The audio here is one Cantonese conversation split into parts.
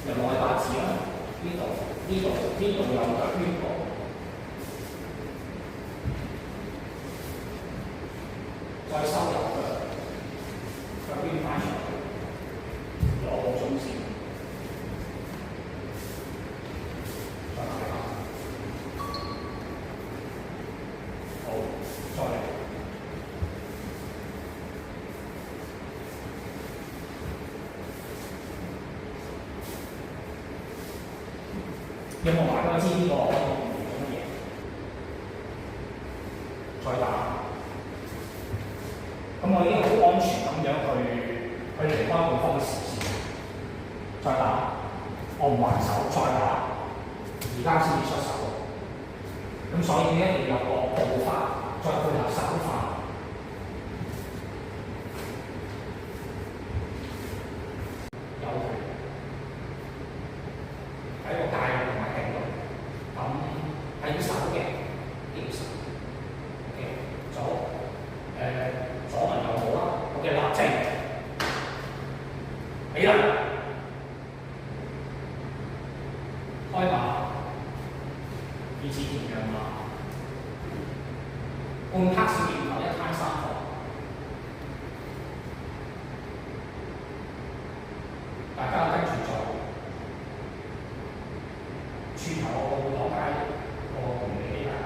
由內打字啦，呢度有個圈角，再收入腳圈翻上去，攞個中線，再睇下，好，再嚟。有冇話俾我知呢個可以做乜嘢？再打，咁我已經好安全咁樣去離開對方嘅視線。再打，我唔還手，再打，而家先至出手。咁所以一定要有個步法，再配合手法。起嚟，開馬，二字田讓馬，半黑小箭頭一攤三伏，大家跟住做，轉頭我會講解個原理俾大家。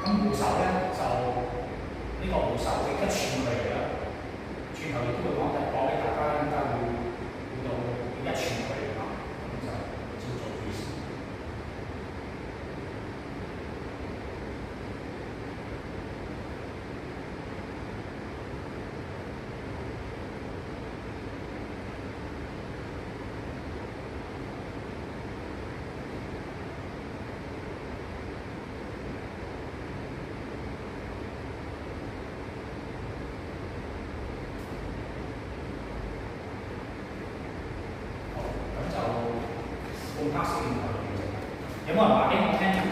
咁護手咧就呢個護手嘅一串佢嚟啦，轉頭亦都會講俾大家應該會到一串佢嚟啦，咁就照做主事。半黑小箭頭有冇人話俾我聽？